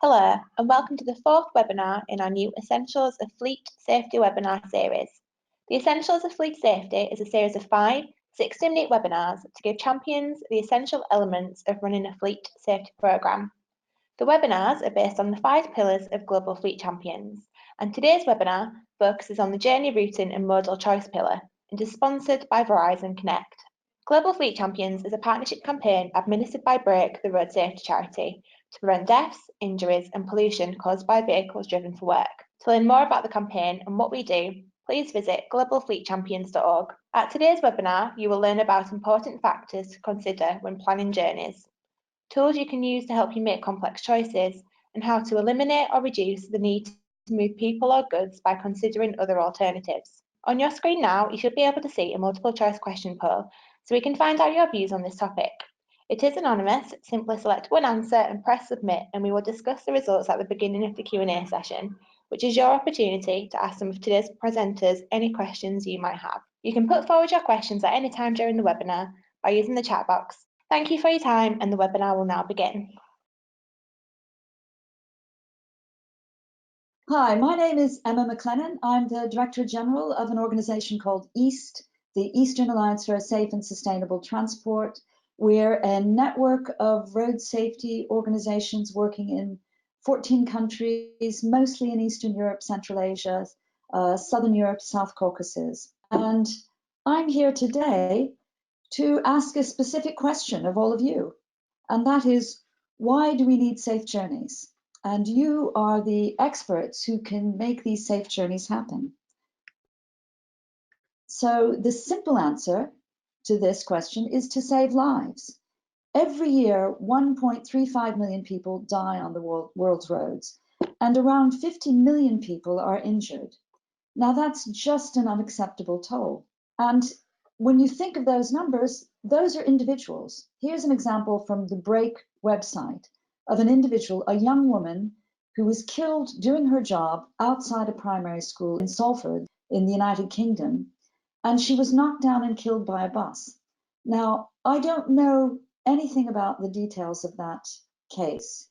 Hello, and welcome to the fourth webinar in our new Essentials of Fleet Safety webinar series. The Essentials of Fleet Safety is a series of 5 60-minute webinars to give champions the essential elements of running a fleet safety programme. The webinars are based on the 5 pillars of Global Fleet Champions, and today's webinar focuses on the Journey Routing and Modal Choice pillar and is sponsored by Verizon Connect. Global Fleet Champions is a partnership campaign administered by Break, the road safety charity, to prevent deaths, injuries and pollution caused by vehicles driven for work. To learn more about the campaign and what we do, please visit globalfleetchampions.org. At today's webinar, you will learn about important factors to consider when planning journeys, tools you can use to help you make complex choices, and how to eliminate or reduce the need to move people or goods by considering other alternatives. On your screen now, you should be able to see a multiple choice question poll so we can find out your views on this topic. It is anonymous. Simply select one answer and press submit, and we will discuss the results at the beginning of the Q&A session, which is your opportunity to ask some of today's presenters any questions you might have. You can put forward your questions at any time during the webinar by using the chat box. Thank you for your time, and the webinar will now begin. Hi, my name is Emma McLennan. I'm the Director General of an organization called EAST, the Eastern Alliance for Safe and Sustainable Transport. We're a network of road safety organizations working in 14 countries, mostly in Eastern Europe, Central Asia, Southern Europe, South Caucasus. And I'm here today to ask a specific question of all of you, and that is, why do we need safe journeys? And you are the experts who can make these safe journeys happen. So the simple answer to this question is to save lives. Every year, 1.35 million people die on the world's roads, and around 50 million people are injured. Now that's just an unacceptable toll. And when you think of those numbers, those are individuals. Here's an example from the Break website of an individual, a young woman who was killed doing her job outside a primary school in Salford in the United Kingdom, and she was knocked down and killed by a bus. Now, I don't know anything about the details of that case,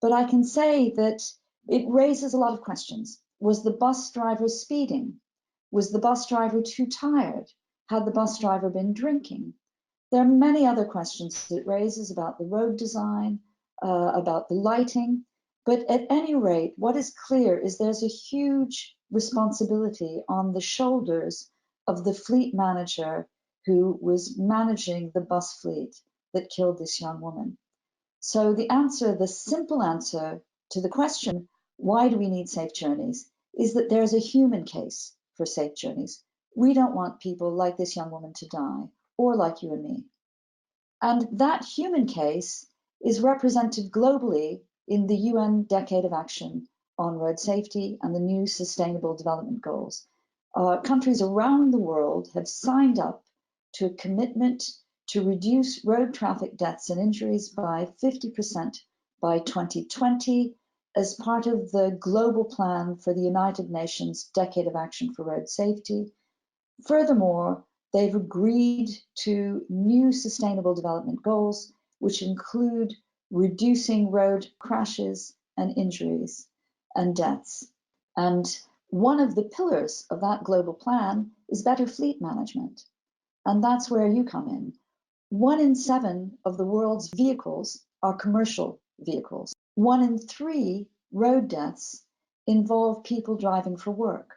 but I can say that it raises a lot of questions. Was the bus driver speeding? Was the bus driver too tired? Had the bus driver been drinking? There are many other questions it raises about the road design, about the lighting, but at any rate, what is clear is there's a huge responsibility on the shoulders of the fleet manager who was managing the bus fleet that killed this young woman. So the simple answer to the question, why do we need safe journeys, is that there's a human case for safe journeys. We don't want people like this young woman to die, or like you and me. And that human case is represented globally in the UN Decade of Action on Road Safety and the new Sustainable Development Goals. Countries around the world have signed up to a commitment to reduce road traffic deaths and injuries by 50% by 2020 as part of the global plan for the United Nations Decade of Action for Road Safety. Furthermore, they've agreed to new sustainable development goals, which include reducing road crashes and injuries and deaths. And one of the pillars of that global plan is better fleet management. And that's where you come in. 1 in 7 of the world's vehicles are commercial vehicles. 1 in 3 road deaths involve people driving for work.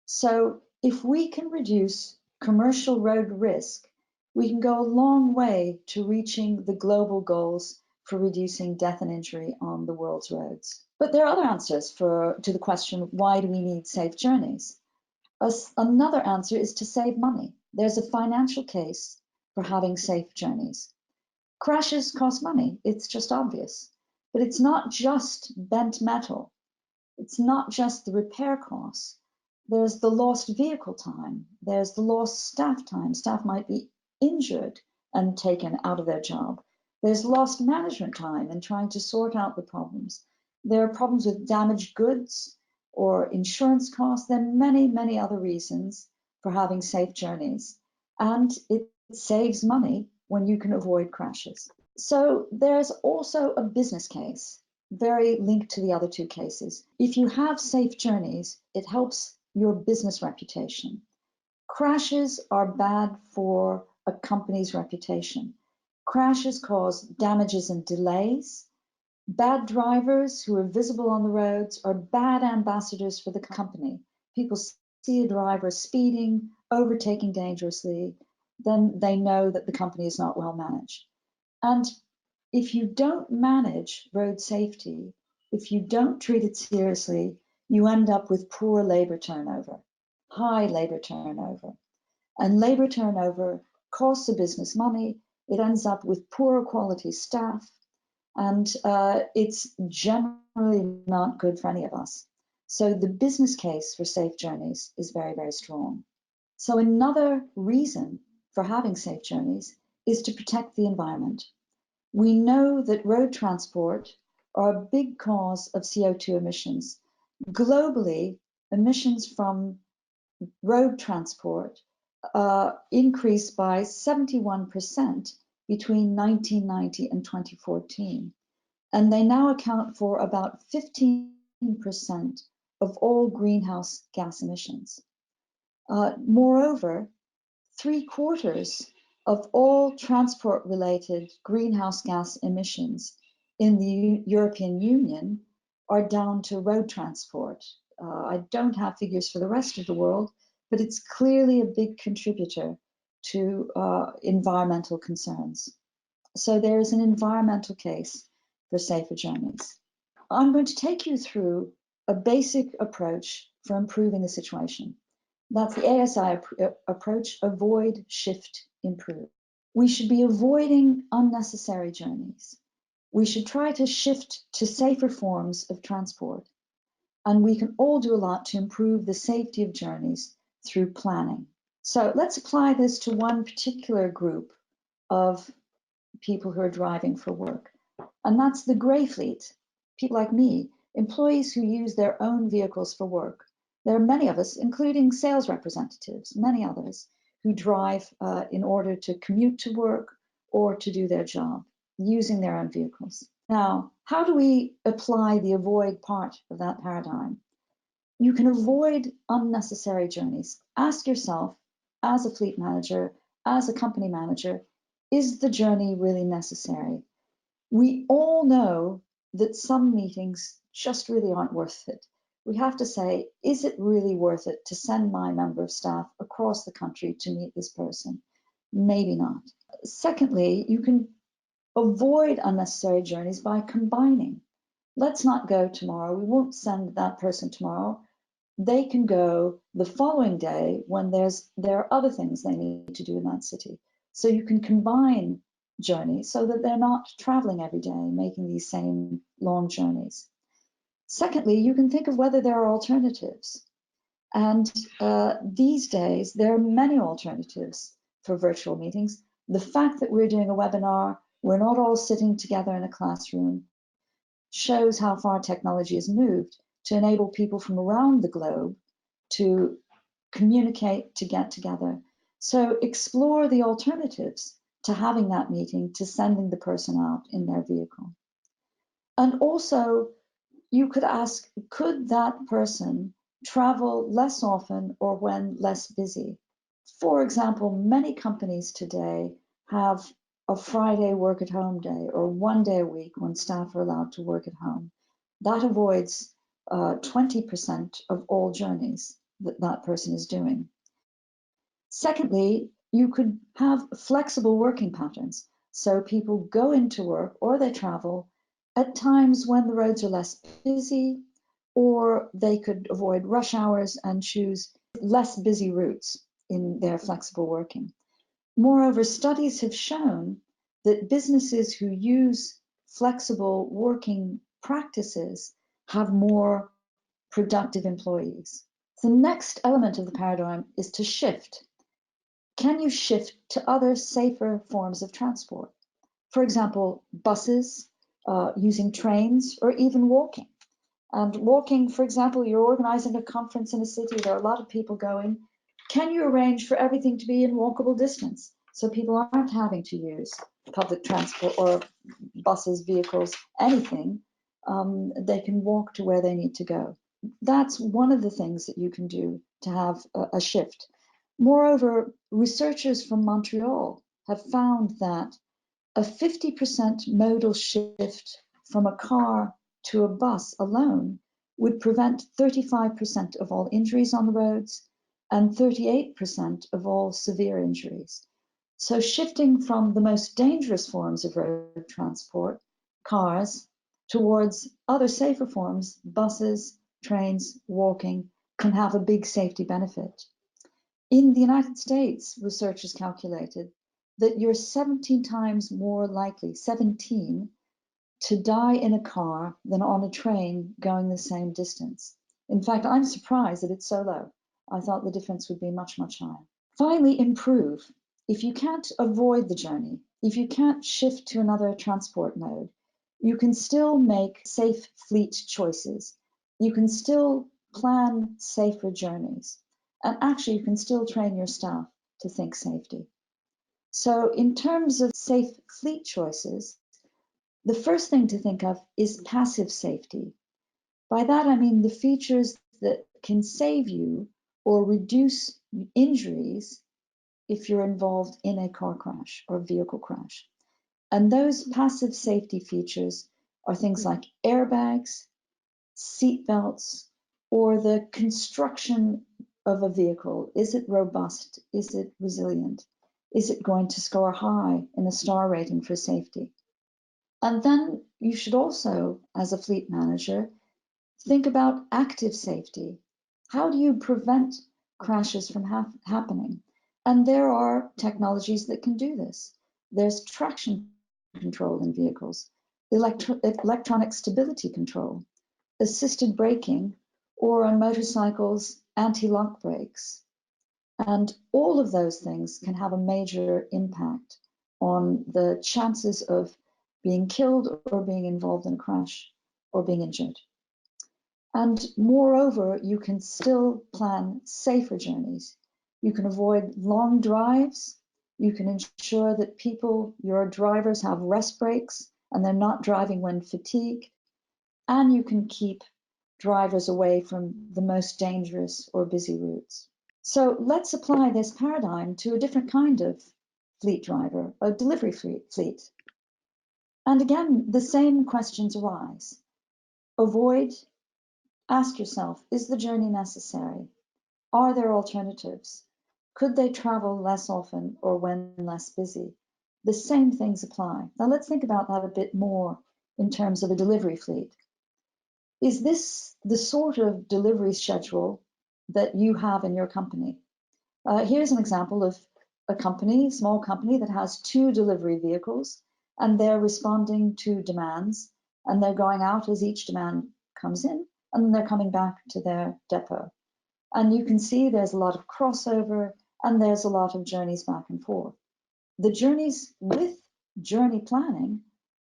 So if we can reduce commercial road risk, we can go a long way to reaching the global goals for reducing death and injury on the world's roads. But there are other answers to the question, why do we need safe journeys? Another answer is to save money. There's a financial case for having safe journeys. Crashes cost money, it's just obvious. But it's not just bent metal. It's not just the repair costs. There's the lost vehicle time. There's the lost staff time. Staff might be injured and taken out of their job. There's lost management time in trying to sort out the problems. There are problems with damaged goods or insurance costs. There are many, many other reasons for having safe journeys. And it saves money when you can avoid crashes. So there's also a business case. very linked to the other two cases. If you have safe journeys, it helps your business reputation. Crashes are bad for a company's reputation. Crashes cause damages and delays. Bad drivers who are visible on the roads are bad ambassadors for the company. People see a driver speeding, overtaking dangerously, then they know that the company is not well managed. And if you don't manage road safety, if you don't treat it seriously, you end up with poor labor turnover, high labor turnover. And labor turnover costs the business money. It ends up with poorer quality staff, and it's generally not good for any of us. So the business case for safe journeys is very, very strong. So another reason for having safe journeys is to protect the environment. We know that road transport are a big cause of CO2 emissions. Globally, emissions from road transport increased by 71% between 1990 and 2014. And they now account for about 15% of all greenhouse gas emissions. Moreover, 3/4 of all transport-related greenhouse emission emissions in the European Union are down to road transport. I don't have figures for the rest of the world, but it's clearly a big contributor to environmental concerns. So there is an environmental case for safer journeys. I'm going to take you through a basic approach for improving the situation. That's the ASI approach: avoid, shift, improve. We should be avoiding unnecessary journeys. We should try to shift to safer forms of transport. And we can all do a lot to improve the safety of journeys through planning. So let's apply this to one particular group of people who are driving for work. And that's the grey fleet, people like me, employees who use their own vehicles for work. There are many of us, including sales representatives, many others, who drive in order to commute to work or to do their job using their own vehicles. Now, how do we apply the avoid part of that paradigm? You can avoid unnecessary journeys. Ask yourself, as a fleet manager, as a company manager, is the journey really necessary? We all know that some meetings just really aren't worth it. We have to say, is it really worth it to send my member of staff across the country to meet this person? Maybe not. Secondly, you can avoid unnecessary journeys by combining. Let's not go tomorrow. We won't send that person tomorrow. They can go the following day when there are other things they need to do in that city. So you can combine journeys so that they're not traveling every day, making these same long journeys. Secondly, you can think of whether there are alternatives. And these days, there are many alternatives for virtual meetings. The fact that we're doing a webinar, we're not all sitting together in a classroom, shows how far technology has moved to enable people from around the globe to communicate, to get together. So explore the alternatives to having that meeting, to sending the person out in their vehicle. And also, you could ask, could that person travel less often or when less busy? For example, many companies today have a Friday work at home day or one day a week when staff are allowed to work at home. That avoids 20% of all journeys that that person is doing. Secondly, you could have flexible working patterns. So people go into work or they travel at times when the roads are less busy, or they could avoid rush hours and choose less busy routes in their flexible working. Moreover, studies have shown that businesses who use flexible working practices have more productive employees. The next element of the paradigm is to shift. Can you shift to other safer forms of transport? For example, buses, using trains, or even walking. And walking, for example, you're organizing a conference in a city, there are a lot of people going. Can you arrange for everything to be in walkable distance so people aren't having to use public transport or buses, vehicles, anything They can walk to where they need to go. That's one of the things that you can do to have a shift. Moreover, researchers from Montreal have found that a 50% modal shift from a car to a bus alone would prevent 35% of all injuries on the roads and 38% of all severe injuries. So shifting from the most dangerous forms of road transport, cars, towards other safer forms, buses, trains, walking, can have a big safety benefit. In the United States, researchers calculated that you're 17 times more likely, 17, to die in a car than on a train going the same distance. In fact, I'm surprised that it's so low. I thought the difference would be much, much higher. Finally, improve. If you can't avoid the journey, if you can't shift to another transport mode, you can still make safe fleet choices. You can still plan safer journeys. And actually, you can still train your staff to think safety. So in terms of safe fleet choices, the first thing to think of is passive safety. By that, I mean the features that can save you or reduce injuries if you're involved in a car crash or vehicle crash. And those passive safety features are things like airbags, seat belts, or the construction of a vehicle. Is it robust? Is it resilient? Is it going to score high in a star rating for safety? And then you should also, as a fleet manager, think about active safety. How do you prevent crashes from happening? And there are technologies that can do this. There's traction control in vehicles, electronic stability control, assisted braking, or on motorcycles, anti-lock brakes. And all of those things can have a major impact on the chances of being killed or being involved in a crash or being injured. And moreover, you can still plan safer journeys. You can avoid long drives. You can ensure that people, your drivers, have rest breaks and they're not driving when fatigued. And you can keep drivers away from the most dangerous or busy routes. So let's apply this paradigm to a different kind of fleet driver, a delivery fleet. And again, the same questions arise. Avoid, ask yourself, is the journey necessary? Are there alternatives? Could they travel less often or when less busy? The same things apply. Now let's think about that a bit more in terms of a delivery fleet. Is this the sort of delivery schedule that you have in your company? Here's an example of a company, small company that has 2 delivery vehicles, and they're responding to demands, and they're going out as each demand comes in, and then they're coming back to their depot. And you can see there's a lot of crossover, and there's a lot of journeys back and forth. The journeys with journey planning,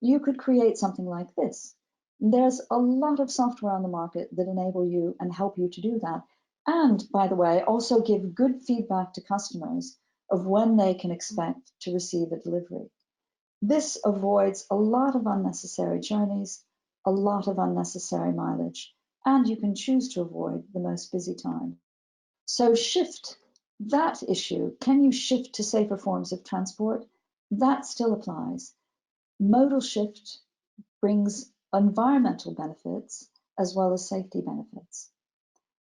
you could create something like this. There's a lot of software on the market that enable you and help you to do that. And by the way, also give good feedback to customers of when they can expect to receive a delivery. This avoids a lot of unnecessary journeys, a lot of unnecessary mileage, and you can choose to avoid the most busy time. So shift that issue. Can you shift to safer forms of transport? That still applies. Modal shift brings environmental benefits as well as safety benefits.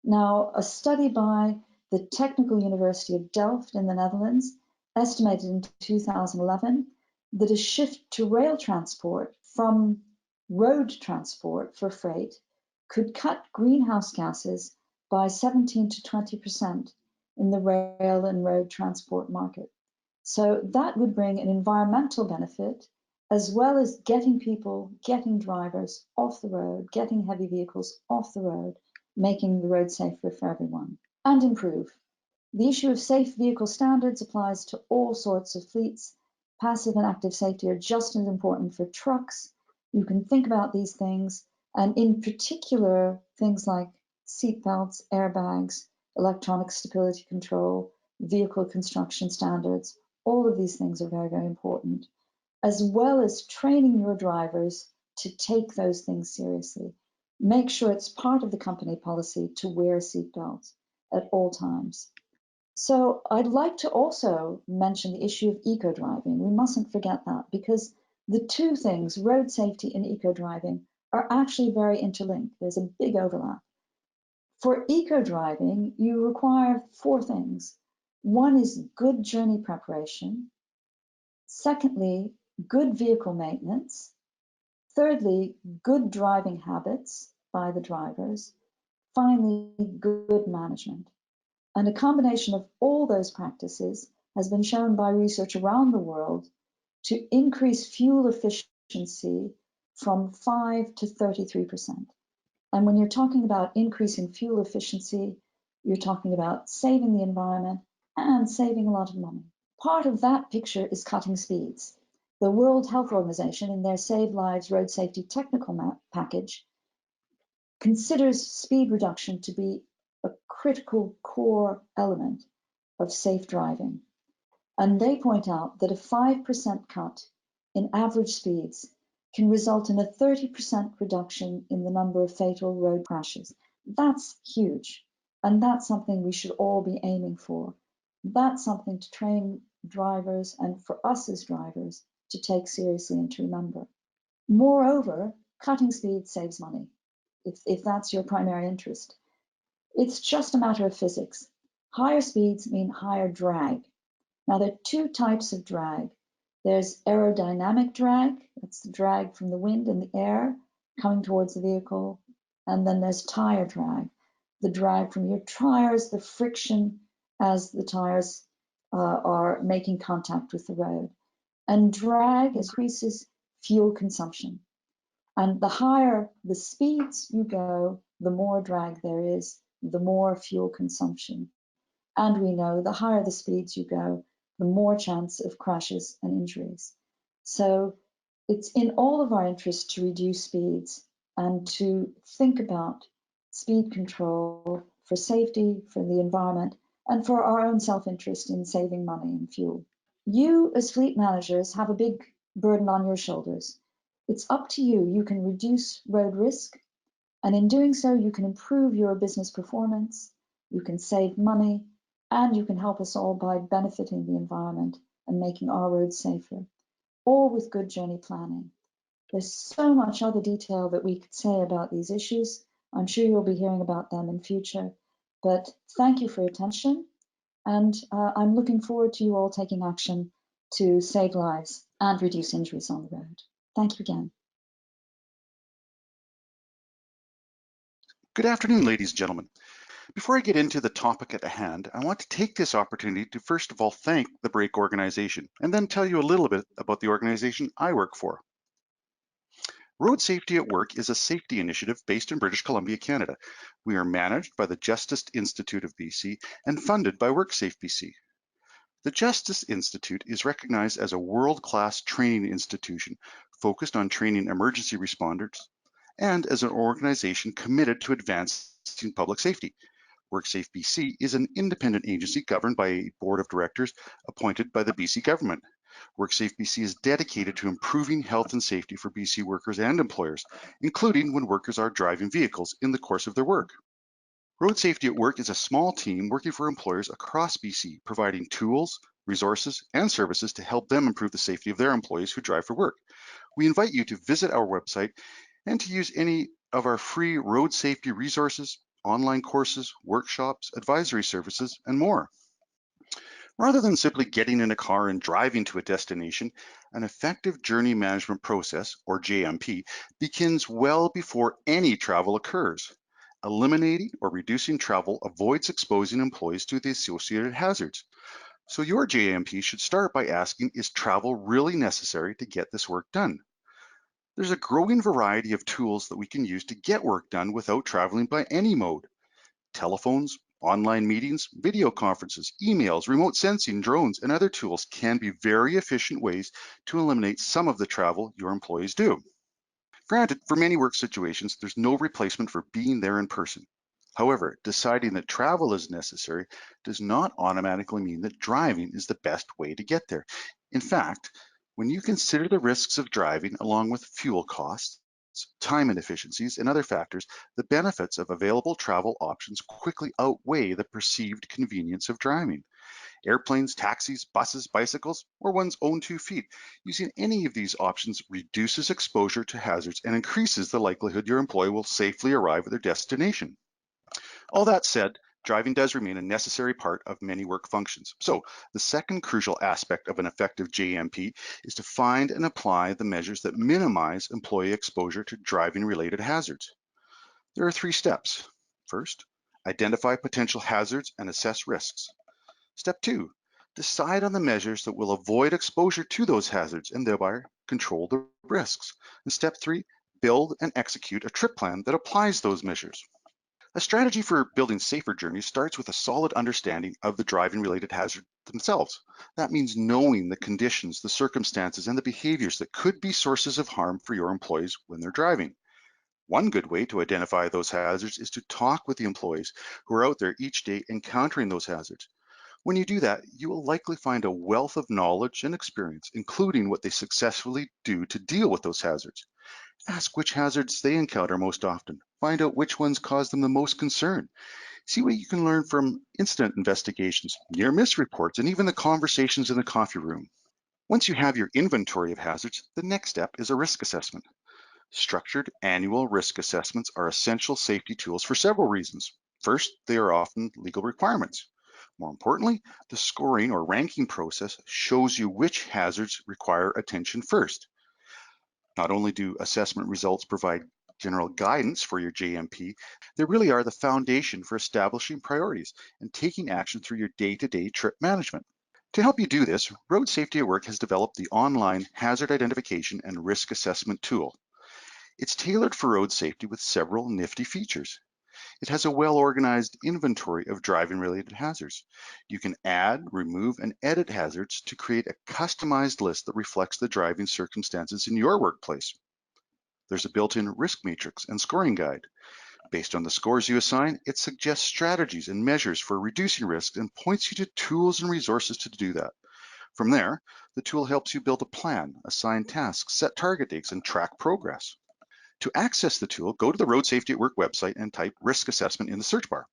Now, a study by the Technical University of Delft in the Netherlands estimated in 2011 that a shift to rail transport from road transport for freight could cut greenhouse gases by 17 to 20% in the rail and road transport market. So that would bring an environmental benefit as well as getting people, getting drivers off the road, getting heavy vehicles off the road, making the road safer for everyone, and improve. The issue of safe vehicle standards applies to all sorts of fleets. Passive and active safety are just as important for trucks. You can think about these things, and in particular, things like seat belts, airbags, electronic stability control, vehicle construction standards. All of these things are very, very important, as well as training your drivers to take those things seriously. Make sure it's part of the company policy to wear seatbelts at all times. So I'd like to also mention the issue of eco-driving. We mustn't forget that, because the two things, road safety and eco-driving, are actually very interlinked. There's a big overlap. For eco-driving, you require four things. One is good journey preparation. Secondly, good vehicle maintenance. Thirdly, good driving habits by the drivers. Finally, good management. And a combination of all those practices has been shown by research around the world to increase fuel efficiency from 5 to 33%. And when you're talking about increasing fuel efficiency, you're talking about saving the environment and saving a lot of money. Part of that picture is cutting speeds. The World Health Organization, in their Save Lives Road Safety Technical Package, considers speed reduction to be a critical core element of safe driving. And they point out that a 5% cut in average speeds can result in a 30% reduction in the number of fatal road crashes. That's huge. And that's something we should all be aiming for. That's something to train drivers and for us as drivers to take seriously and to remember. Moreover, cutting speed saves money, if that's your primary interest. It's just a matter of physics. Higher speeds mean higher drag. Now, there are two types of drag. There's aerodynamic drag, that's the drag from the wind and the air coming towards the vehicle. And then there's tire drag, the drag from your tires, the friction as the tires are making contact with the road. And drag increases fuel consumption. And the higher the speeds you go, the more drag there is, the more fuel consumption. And we know the higher the speeds you go, the more chance of crashes and injuries. So it's in all of our interest to reduce speeds and to think about speed control for safety, for the environment, and for our own self-interest in saving money and fuel. You, as fleet managers, have a big burden on your shoulders. It's up to you. You can reduce road risk, and in doing so, you can improve your business performance, you can save money, and you can help us all by benefiting the environment and making our roads safer, all with good journey planning. There's so much other detail that we could say about these issues. I'm sure you'll be hearing about them in future, but thank you for your attention. And I'm looking forward to you all taking action to save lives and reduce injuries on the road. Thank you again. Good afternoon, ladies and gentlemen. Before I get into the topic at hand, I want to take this opportunity to first of all thank the BRAKE organization and then tell you a little bit about the organization I work for. Road Safety at Work is a safety initiative based in British Columbia, Canada. We are managed by the Justice Institute of BC and funded by WorkSafe BC. The Justice Institute is recognized as a world-class training institution focused on training emergency responders and as an organization committed to advancing public safety. WorkSafe BC is an independent agency governed by a board of directors appointed by the BC government. WorkSafe BC is dedicated to improving health and safety for BC workers and employers, including when workers are driving vehicles in the course of their work. Road Safety at Work is a small team working for employers across BC, providing tools, resources, and services to help them improve the safety of their employees who drive for work. We invite you to visit our website and to use any of our free road safety resources, online courses, workshops, advisory services, and more. Rather than simply getting in a car and driving to a destination, an effective journey management process, or JMP, begins well before any travel occurs. Eliminating or reducing travel avoids exposing employees to the associated hazards. So your JMP should start by asking, is travel really necessary to get this work done? There's a growing variety of tools that we can use to get work done without traveling by any mode. Telephones, online meetings, video conferences, emails, remote sensing, drones, and other tools can be very efficient ways to eliminate some of the travel your employees do. Granted, for many work situations, there's no replacement for being there in person. However, deciding that travel is necessary does not automatically mean that driving is the best way to get there. In fact, when you consider the risks of driving along with fuel costs, costs, time inefficiencies, and other factors, the benefits of available travel options quickly outweigh the perceived convenience of driving. Airplanes, taxis, buses, bicycles, or one's own 2 feet. Using any of these options reduces exposure to hazards and increases the likelihood your employee will safely arrive at their destination. All that said, driving does remain a necessary part of many work functions. So the second crucial aspect of an effective JMP is to find and apply the measures that minimize employee exposure to driving-related hazards. There are 3 steps. First, identify potential hazards and assess risks. Step 2, decide on the measures that will avoid exposure to those hazards and thereby control the risks. And step 3, build and execute a trip plan that applies those measures. A strategy for building safer journeys starts with a solid understanding of the driving-related hazards themselves. That means knowing the conditions, the circumstances, and the behaviors that could be sources of harm for your employees when they're driving. One good way to identify those hazards is to talk with the employees who are out there each day encountering those hazards. When you do that, you will likely find a wealth of knowledge and experience, including what they successfully do to deal with those hazards. Ask which hazards they encounter most often. Find out which ones cause them the most concern. See what you can learn from incident investigations, near-miss reports, and even the conversations in the coffee room. Once you have your inventory of hazards, the next step is a risk assessment. Structured annual risk assessments are essential safety tools for several reasons. First, they are often legal requirements. More importantly, the scoring or ranking process shows you which hazards require attention first. Not only do assessment results provide general guidance for your JMP, they really are the foundation for establishing priorities and taking action through your day-to-day trip management. To help you do this, Road Safety at Work has developed the online hazard identification and risk assessment tool. It's tailored for road safety with several nifty features. It has a well-organized inventory of driving-related hazards. You can add, remove, and edit hazards to create a customized list that reflects the driving circumstances in your workplace. There's a built-in risk matrix and scoring guide. Based on the scores you assign, it suggests strategies and measures for reducing risks and points you to tools and resources to do that. From there, the tool helps you build a plan, assign tasks, set target dates, and track progress. To access the tool, go to the Road Safety at Work website and type risk assessment in the search bar.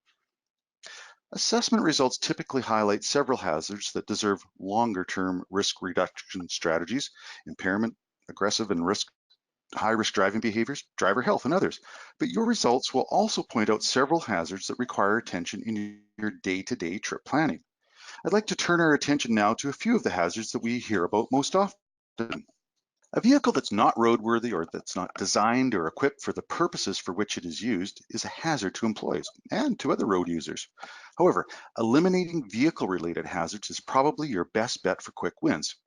Assessment results typically highlight several hazards that deserve longer-term risk reduction strategies, impairment, aggressive and high-risk driving behaviors, driver health, and others. But your results will also point out several hazards that require attention in your day-to-day trip planning. I'd like to turn our attention now to a few of the hazards that we hear about most often. A vehicle that's not roadworthy or that's not designed or equipped for the purposes for which it is used is a hazard to employees and to other road users. However, eliminating vehicle-related hazards is probably your best bet for quick wins.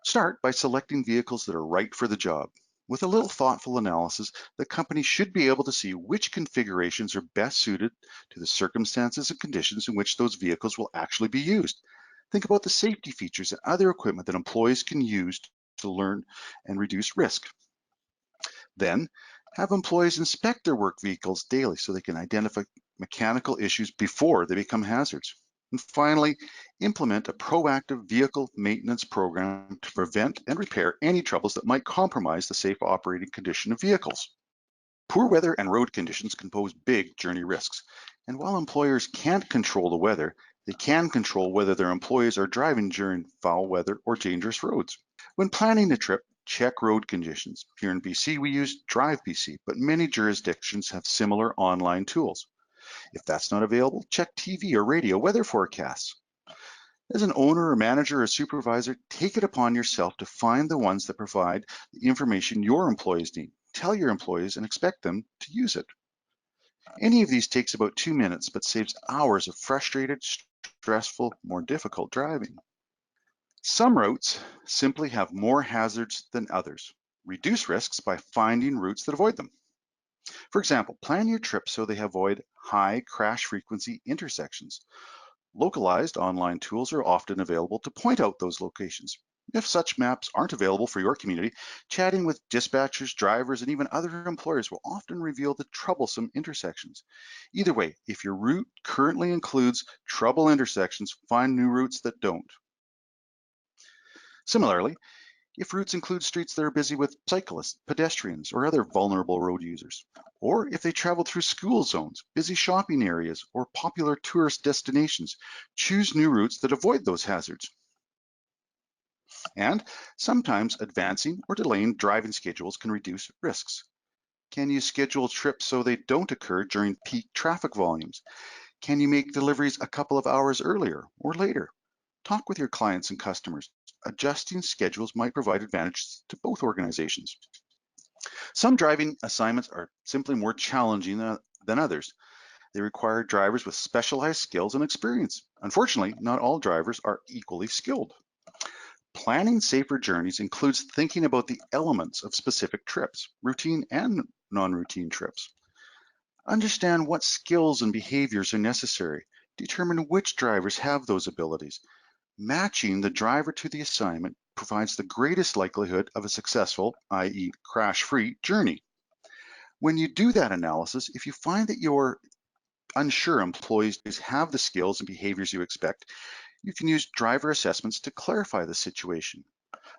Start by selecting vehicles that are right for the job. With a little thoughtful analysis, the company should be able to see which configurations are best suited to the circumstances and conditions in which those vehicles will actually be used. Think about the safety features and other equipment that employees can use to learn and reduce risk. Then, have employees inspect their work vehicles daily so they can identify mechanical issues before they become hazards. And finally, implement a proactive vehicle maintenance program to prevent and repair any troubles that might compromise the safe operating condition of vehicles. Poor weather and road conditions can pose big journey risks. And while employers can't control the weather, they can control whether their employees are driving during foul weather or dangerous roads. When planning a trip, check road conditions. Here in BC, we use Drive BC, but many jurisdictions have similar online tools. If that's not available, check TV or radio weather forecasts. As an owner or manager or supervisor, take it upon yourself to find the ones that provide the information your employees need. Tell your employees and expect them to use it. Any of these takes about 2 minutes, but saves hours of frustrated, stressful, more difficult driving. Some routes simply have more hazards than others. Reduce risks by finding routes that avoid them. For example, plan your trip so they avoid high crash frequency intersections. Localized online tools are often available to point out those locations. If such maps aren't available for your community, chatting with dispatchers, drivers, and even other employers will often reveal the troublesome intersections. Either way, if your route currently includes trouble intersections, find new routes that don't. Similarly, if routes include streets that are busy with cyclists, pedestrians, or other vulnerable road users, or if they travel through school zones, busy shopping areas, or popular tourist destinations, choose new routes that avoid those hazards. And sometimes advancing or delaying driving schedules can reduce risks. Can you schedule trips so they don't occur during peak traffic volumes? Can you make deliveries a couple of hours earlier or later? Talk with your clients and customers. Adjusting schedules might provide advantages to both organizations. Some driving assignments are simply more challenging than others. They require drivers with specialized skills and experience. Unfortunately, not all drivers are equally skilled. Planning safer journeys includes thinking about the elements of specific trips, routine and non-routine trips. Understand what skills and behaviors are necessary. Determine which drivers have those abilities. Matching the driver to the assignment provides the greatest likelihood of a successful, i.e. crash-free, journey. When you do that analysis, if you find that your unsure employees have the skills and behaviors you expect, you can use driver assessments to clarify the situation.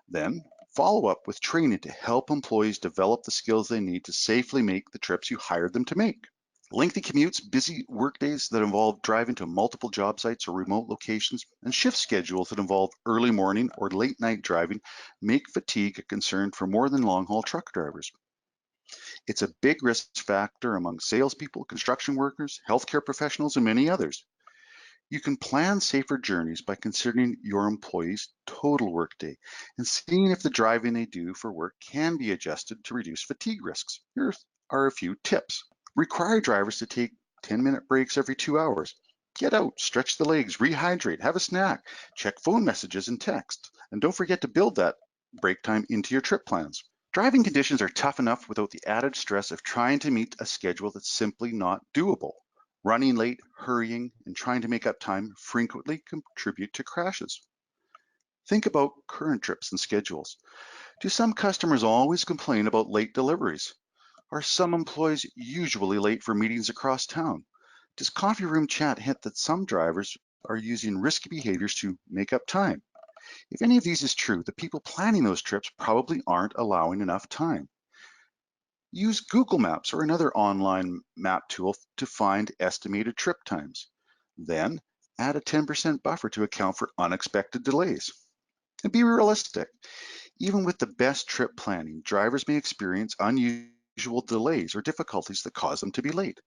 Then, follow up with training to help employees develop the skills they need to safely make the trips you hired them to make. Lengthy commutes, busy workdays that involve driving to multiple job sites or remote locations, and shift schedules that involve early morning or late night driving make fatigue a concern for more than long-haul truck drivers. It's a big risk factor among salespeople, construction workers, healthcare professionals, and many others. You can plan safer journeys by considering your employees' total workday and seeing if the driving they do for work can be adjusted to reduce fatigue risks. Here are a few tips. Require drivers to take 10-minute breaks every 2 hours. Get out, stretch the legs, rehydrate, have a snack, check phone messages and text. And don't forget to build that break time into your trip plans. Driving conditions are tough enough without the added stress of trying to meet a schedule that's simply not doable. Running late, hurrying, and trying to make up time frequently contribute to crashes. Think about current trips and schedules. Do some customers always complain about late deliveries? Are some employees usually late for meetings across town? Does coffee room chat hint that some drivers are using risky behaviors to make up time? If any of these is true, the people planning those trips probably aren't allowing enough time. Use Google Maps or another online map tool to find estimated trip times. Then add a 10% buffer to account for unexpected delays. And be realistic. Even with the best trip planning, drivers may experience unusual delays or difficulties that cause them to be late.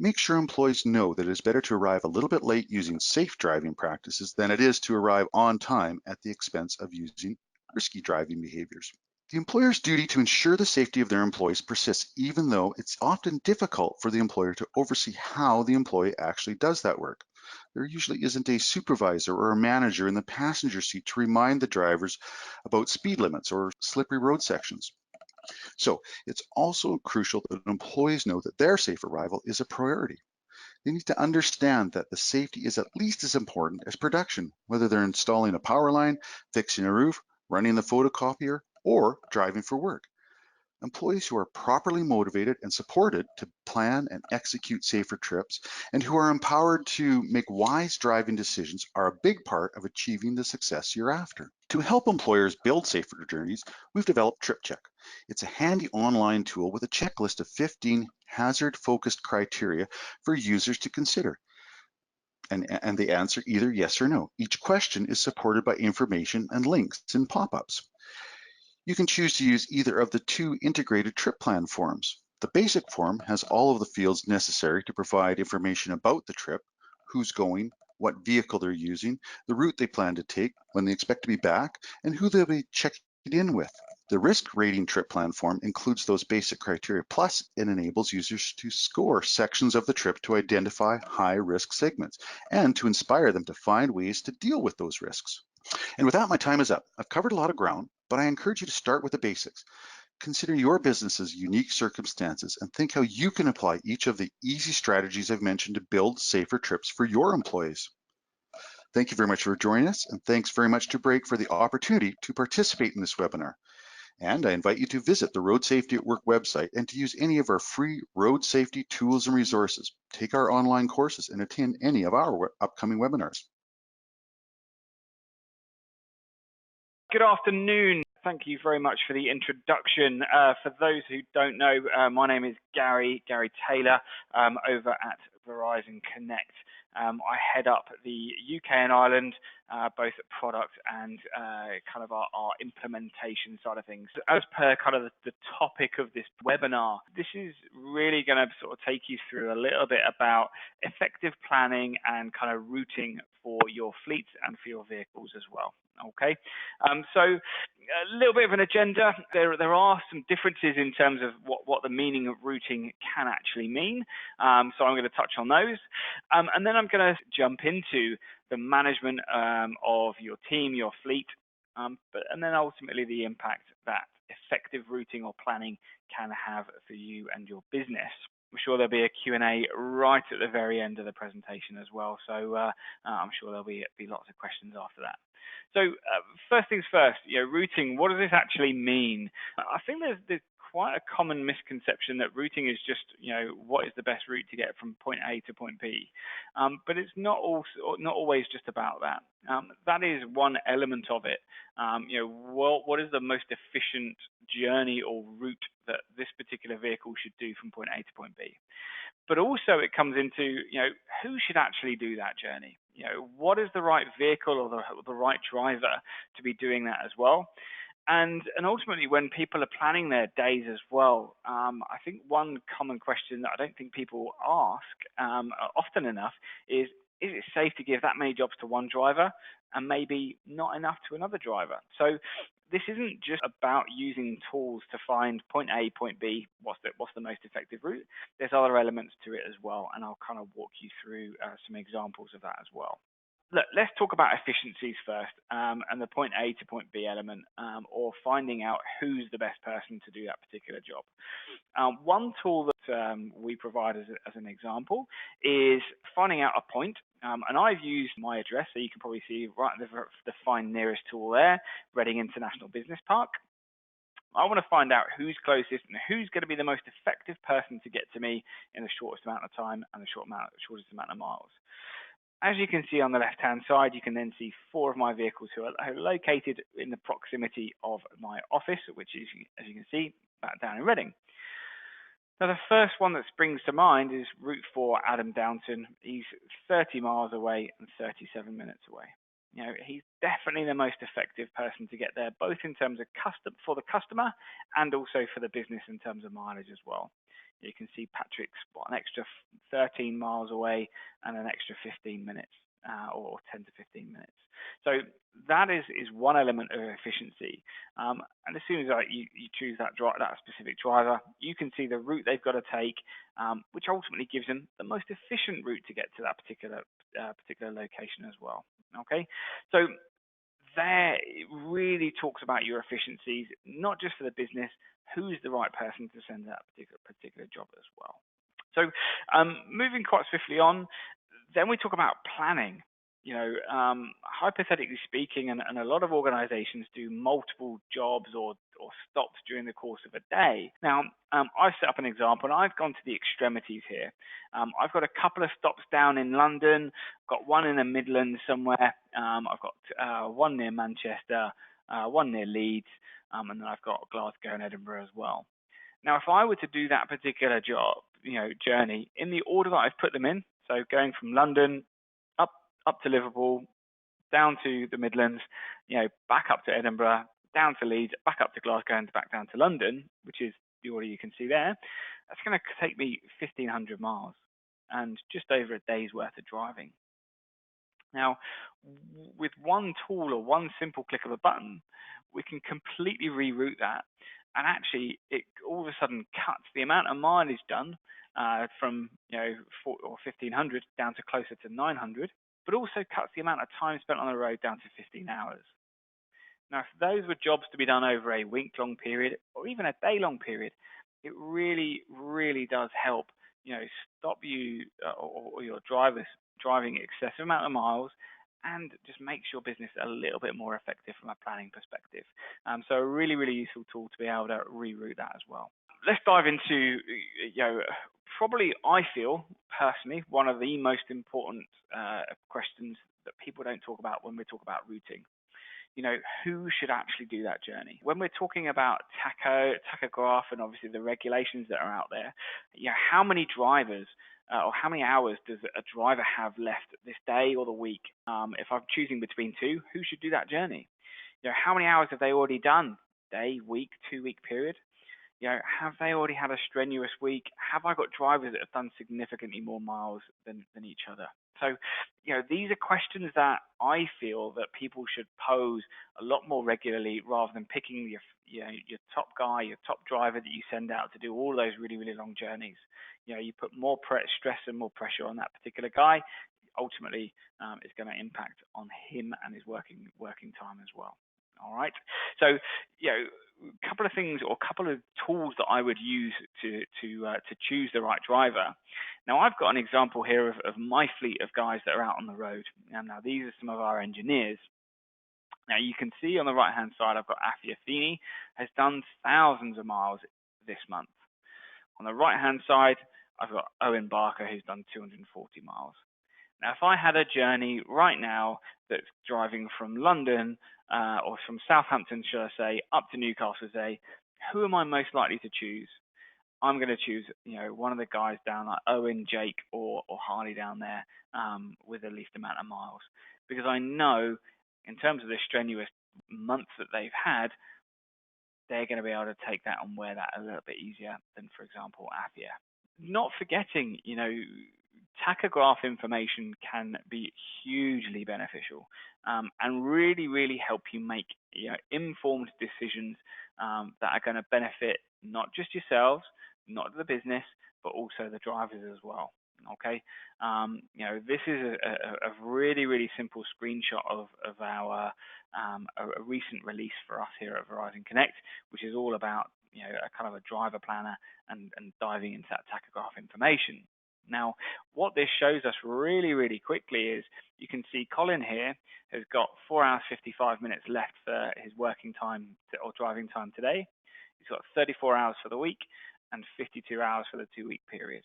Make sure employees know that it is better to arrive a little bit late using safe driving practices than it is to arrive on time at the expense of using risky driving behaviors. The employer's duty to ensure the safety of their employees persists, even though it's often difficult for the employer to oversee how the employee actually does that work. There usually isn't a supervisor or a manager in the passenger seat to remind the drivers about speed limits or slippery road sections. So it's also crucial that employees know that their safe arrival is a priority. They need to understand that the safety is at least as important as production, whether they're installing a power line, fixing a roof, running the photocopier, or driving for work. Employees who are properly motivated and supported to plan and execute safer trips and who are empowered to make wise driving decisions are a big part of achieving the success you're after. To help employers build safer journeys, we've developed TripCheck. It's a handy online tool with a checklist of 15 hazard-focused criteria for users to consider. And they answer either yes or no. Each question is supported by information and links in pop-ups. You can choose to use either of the two integrated trip plan forms. The basic form has all of the fields necessary to provide information about the trip, who's going, what vehicle they're using, the route they plan to take, when they expect to be back, and who they'll be checking in with. The risk rating trip plan form includes those basic criteria, plus it enables users to score sections of the trip to identify high-risk segments and to inspire them to find ways to deal with those risks. And with that, my time is up. I've covered a lot of ground, but I encourage you to start with the basics. Consider your business's unique circumstances and think how you can apply each of the easy strategies I've mentioned to build safer trips for your employees. Thank you very much for joining us, and thanks very much to Brake for the opportunity to participate in this webinar. And I invite you to visit the Road Safety at Work website and to use any of our free road safety tools and resources, take our online courses, and attend any of our upcoming webinars. Good afternoon. thank you very much for the introduction. For those who don't know, my name is Gary Taylor, over at Verizon Connect. I head up the UK and Ireland, both product and kind of our implementation side of things. As per kind of the topic of this webinar, this is really going to sort of take you through a little bit about effective planning and kind of routing for your fleets and for your vehicles as well. Okay, so a little bit of an agenda. There are some differences in terms of what the meaning of routing can actually mean. So I'm going to touch on those, and then I'm going to jump into the management of your team, your fleet, and then ultimately the impact that effective routing or planning can have for you and your business. I'm sure there'll be a Q&A right at the very end of the presentation as well, so I'm sure there'll be lots of questions after that. So first things first, routing, what does this actually mean? I think there's quite a common misconception that routing is just, what is the best route to get from point A to point B? But it's not always just about that. That is one element of it. What is the most efficient journey or route that this particular vehicle should do from point A to point B? But also it comes into, who should actually do that journey? What is the right vehicle or the right driver to be doing that as well? And ultimately, when people are planning their days as well, I think one common question that I don't think people ask often enough is it safe to give that many jobs to one driver and maybe not enough to another driver? So this isn't just about using tools to find point A, point B, what's the most effective route. There's other elements to it as well, and I'll kind of walk you through some examples of that as well. Look, let's talk about efficiencies first, and the point A to point B element, or finding out who's the best person to do that particular job. One tool that we provide as an example is finding out a point, and I've used my address, so you can probably see right the find nearest tool there, Reading International Business Park. I want to find out who's closest and who's going to be the most effective person to get to me in the shortest amount of time and the shortest amount of miles. As you can see on the left-hand side, you can then see 4 of my vehicles who are located in the proximity of my office, which is, as you can see, back down in Reading. Now, the first one that springs to mind is Route 4, Adam Downton. He's 30 miles away and 37 minutes away. He's definitely the most effective person to get there, both in terms of for the customer and also for the business in terms of mileage as well. You can see Patrick's an extra 13 miles away and an extra 15 minutes or 10 to 15 minutes. So that is one element of efficiency. And as soon as you choose that specific driver, you can see the route they've got to take, which ultimately gives them the most efficient route to get to that particular location as well. Okay, so there it really talks about your efficiencies, not just for the business, who's the right person to send that particular job as well. So moving quite swiftly on, then we talk about planning. Hypothetically speaking, and a lot of organizations do multiple jobs or stops during the course of a day. Now, I've set up an example, and I've gone to the extremities here. I've got a couple of stops down in London, got one in the Midlands somewhere, I've got one near Manchester, one near Leeds, and then I've got Glasgow and Edinburgh as well. Now, if I were to do that particular journey in the order that I've put them in, so going from London up to Liverpool, down to the Midlands, back up to Edinburgh, down to Leeds, back up to Glasgow, and back down to London, which is the order you can see there, that's going to take me 1,500 miles and just over a day's worth of driving. Now, with one tool or one simple click of a button, we can completely reroute that, and actually it all of a sudden cuts the amount of mileage done from 1,500 down to closer to 900, but also cuts the amount of time spent on the road down to 15 hours. Now, if those were jobs to be done over a week-long period or even a day-long period, it really, really does help, stop you or your drivers driving excessive amount of miles and just makes your business a little bit more effective from a planning perspective. So a really, really useful tool to be able to reroute that as well. Let's dive into, probably I feel personally one of the most important questions that people don't talk about when we talk about routing. you know, who should actually do that journey? When we're talking about tachograph and obviously the regulations that are out there, you know, how many drivers or how many hours does a driver have left this day or the week? If I'm choosing between two, who should do that journey? You know, how many hours have they already done? Day, week, 2-week period? You know, have they already had a strenuous week? Have I got drivers that have done significantly more miles than each other? So, you know, these are questions that I feel that people should pose a lot more regularly rather than picking your top guy, your top driver that you send out to do all those really, really long journeys. You know, you put more stress and more pressure on that particular guy. Ultimately, it's going to impact on him and his working time as well. All right. So, you know, a couple of things or a couple of tools that I would use to choose the right driver. Now, I've got an example here of my fleet of guys that are out on the road. And now these are some of our engineers. Now, you can see on the right-hand side, I've got Afia Feeney, has done thousands of miles this month. On the right-hand side, I've got Owen Barker, who's done 240 miles. Now, if I had a journey right now that's driving from London or from Southampton, should I say, up to Newcastle, say, who am I most likely to choose? I'm going to choose, you know, one of the guys down like Owen, Jake, or Harley down there with the least amount of miles, because I know in terms of the strenuous months that they've had, they're going to be able to take that and wear that a little bit easier than, for example, Afia. Not forgetting, you know, tachograph information can be hugely beneficial and really, really help you make, you know, informed decisions that are going to benefit not just yourselves, not the business, but also the drivers as well. Okay, you know, this is a really, really simple screenshot of our a recent release for us here at Verizon Connect, which is all about, you know, a kind of a driver planner and diving into that tachograph information. Now, what this shows us really, really quickly is you can see Colin here has got 4 hours 55 minutes left for his working time or driving time today. He's got 34 hours for the week and 52 hours for the 2-week period.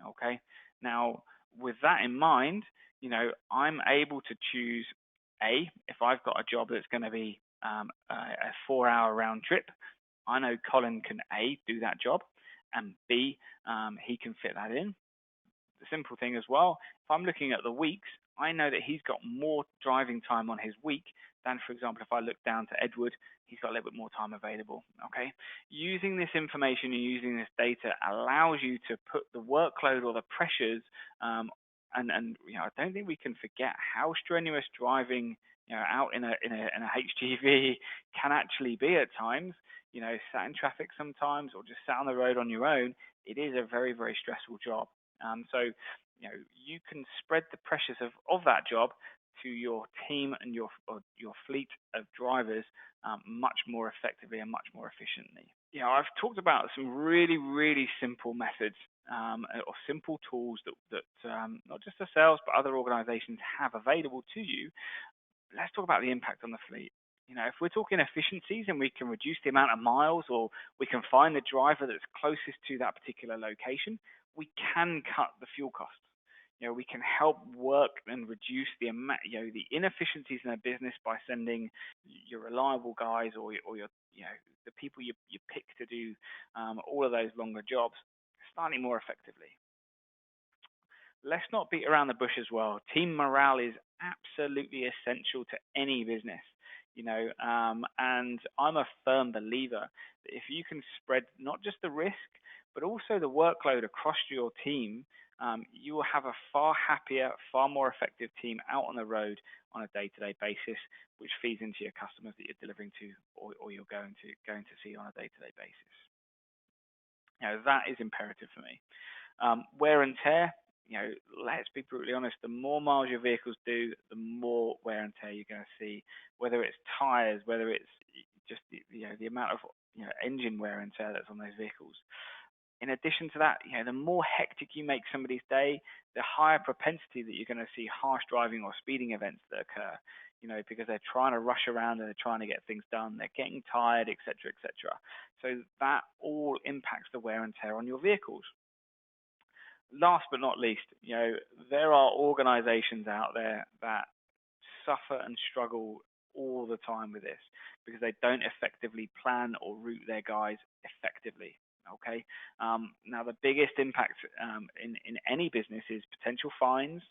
Okay, now with that in mind, you know, I'm able to choose if I've got a job that's going to be a 4-hour round trip, I know Colin can do that job, and B, he can fit that in. The simple thing as well, if I'm looking at the weeks, I know that he's got more driving time on his week than, for example, if I look down to Edward, he's got a little bit more time available. Okay, using this information and using this data allows you to put the workload or the pressures, and you know, I don't think we can forget how strenuous driving, you know, out in a HGV can actually be at times. You know, sat in traffic sometimes, or just sat on the road on your own. It is a very, very stressful job. So, you know, you can spread the pressures of that job to your team and your fleet of drivers much more effectively and much more efficiently. You know, I've talked about some really, really simple methods or simple tools that not just ourselves but other organizations have available to you. Let's talk about the impact on the fleet. You know, if we're talking efficiencies and we can reduce the amount of miles, or we can find the driver that's closest to that particular location, we can cut the fuel costs. You know, we can help work and reduce the amount, you know, the inefficiencies in a business by sending your reliable guys or your you know, the people you pick to do all of those longer jobs slightly more effectively. Let's not beat around the bush as well. Team morale is absolutely essential to any business. You know, and I'm a firm believer that if you can spread not just the risk, but also the workload across your team, you will have a far happier, far more effective team out on the road on a day-to-day basis, which feeds into your customers that you're delivering to, or you're going to see on a day-to-day basis. You know, that is imperative for me. Wear and tear. You know, let's be brutally honest, the more miles your vehicles do, the more wear and tear you're going to see, whether it's tires, whether it's just the amount of, you know, engine wear and tear that's on those vehicles. In addition to that, you know, the more hectic you make somebody's day, the higher propensity that you're going to see harsh driving or speeding events that occur, you know, because they're trying to rush around and they're trying to get things done, they're getting tired, etc., etc. So that all impacts the wear and tear on your vehicles. Last but not least, you know, there are organizations out there that suffer and struggle all the time with this because they don't effectively plan or route their guys effectively. Okay. Now the biggest impact in any business is potential fines.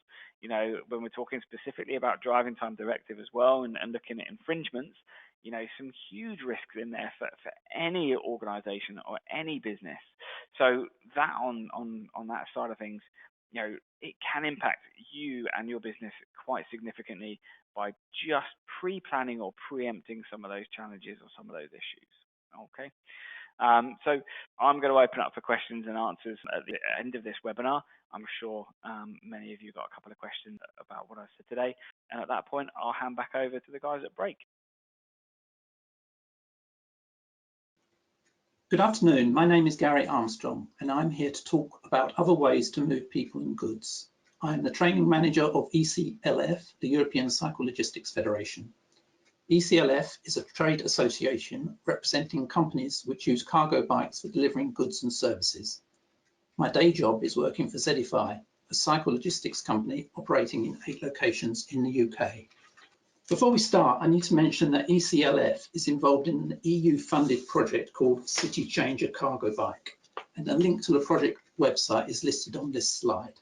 You know, when we're talking specifically about driving time directive as well and looking at infringements, you know, some huge risks in there for any organization or any business. So that on that side of things, you know, it can impact you and your business quite significantly by just pre-planning or preempting some of those challenges or some of those issues. Okay. So I'm going to open up for questions and answers at the end of this webinar. I'm sure many of you got a couple of questions about what I said today. And at that point, I'll hand back over to the guys at Break. Good afternoon. My name is Gary Armstrong, and I'm here to talk about other ways to move people and goods. I am the training manager of ECLF, the European Cyclelogistics Federation. ECLF is a trade association representing companies which use cargo bikes for delivering goods and services. My day job is working for Zedify, a cyclelogistics company operating in 8 locations in the UK. Before we start, I need to mention that ECLF is involved in an EU-funded project called City Changer Cargo Bike, and a link to the project website is listed on this slide.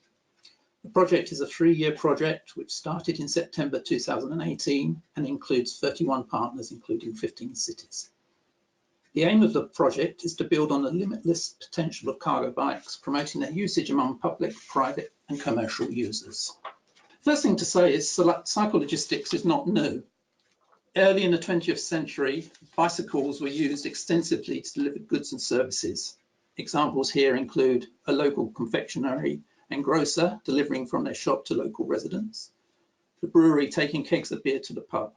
The project is a 3-year project which started in September 2018 and includes 31 partners, including 15 cities. The aim of the project is to build on the limitless potential of cargo bikes, promoting their usage among public, private and commercial users. First thing to say is cyclelogistics is not new. Early in the 20th century, bicycles were used extensively to deliver goods and services. Examples here include a local confectionery and grocer delivering from their shop to local residents, the brewery taking kegs of beer to the pub,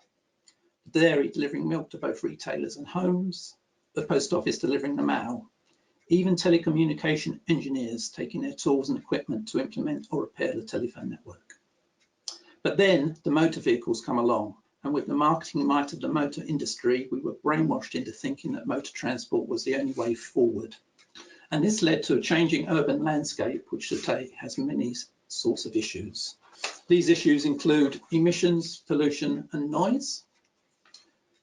the dairy delivering milk to both retailers and homes, the post office delivering the mail, even telecommunication engineers taking their tools and equipment to implement or repair the telephone network. But then the motor vehicles come along, and with the marketing might of the motor industry, we were brainwashed into thinking that motor transport was the only way forward. And this led to a changing urban landscape, which today has many sorts of issues. These issues include emissions, pollution and noise,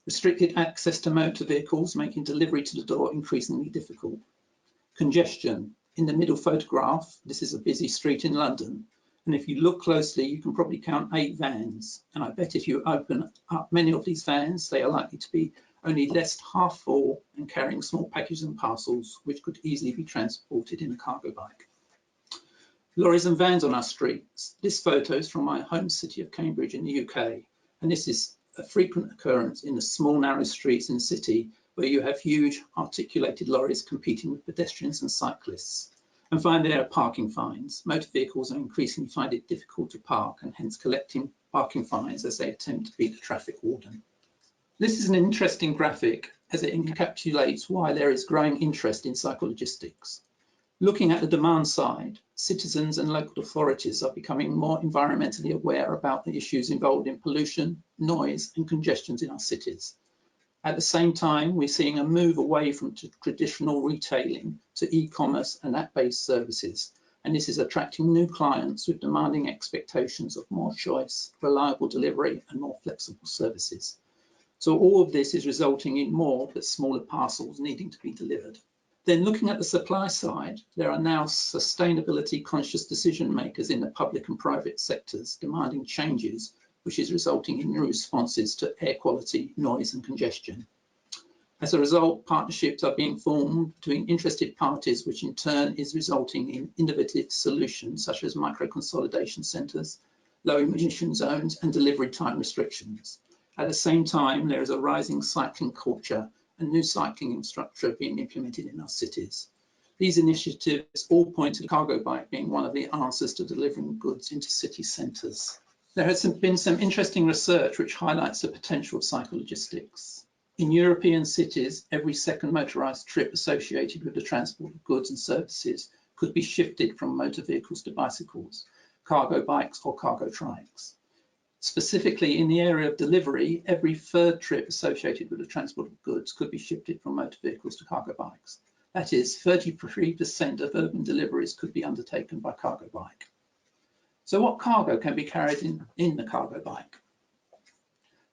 restricted access to motor vehicles, making delivery to the door increasingly difficult, congestion. In the middle photograph, this is a busy street in London, and if you look closely, you can probably count 8 vans, and I bet if you open up many of these vans, they are likely to be only less half full and carrying small packages and parcels, which could easily be transported in a cargo bike. Lorries and vans on our streets. This photo is from my home city of Cambridge in the UK, and this is a frequent occurrence in the small narrow streets in the city where you have huge articulated lorries competing with pedestrians and cyclists. And finally, there are parking fines. Motor vehicles are increasingly find it difficult to park and hence collecting parking fines as they attempt to beat the traffic warden. This is an interesting graphic as it encapsulates why there is growing interest in cyclelogistics. Looking at the demand side, citizens and local authorities are becoming more environmentally aware about the issues involved in pollution, noise and congestions in our cities. At the same time, we're seeing a move away from traditional retailing to e-commerce and app-based services. And this is attracting new clients with demanding expectations of more choice, reliable delivery and more flexible services. So all of this is resulting in more but smaller parcels needing to be delivered. Then looking at the supply side, there are now sustainability conscious decision makers in the public and private sectors demanding changes, which is resulting in new responses to air quality, noise and congestion. As a result, partnerships are being formed between interested parties, which in turn is resulting in innovative solutions such as micro-consolidation centres, low emission zones and delivery time restrictions. At the same time, there is a rising cycling culture and new cycling infrastructure being implemented in our cities. These initiatives all point to the cargo bike being one of the answers to delivering goods into city centres. There has been some interesting research which highlights the potential of cyclelogistics. In European cities, every second motorised trip associated with the transport of goods and services could be shifted from motor vehicles to bicycles, cargo bikes or cargo trikes. Specifically in the area of delivery, every 3rd trip associated with the transport of goods could be shifted from motor vehicles to cargo bikes. That is, 33% of urban deliveries could be undertaken by cargo bike. So what cargo can be carried in the cargo bike?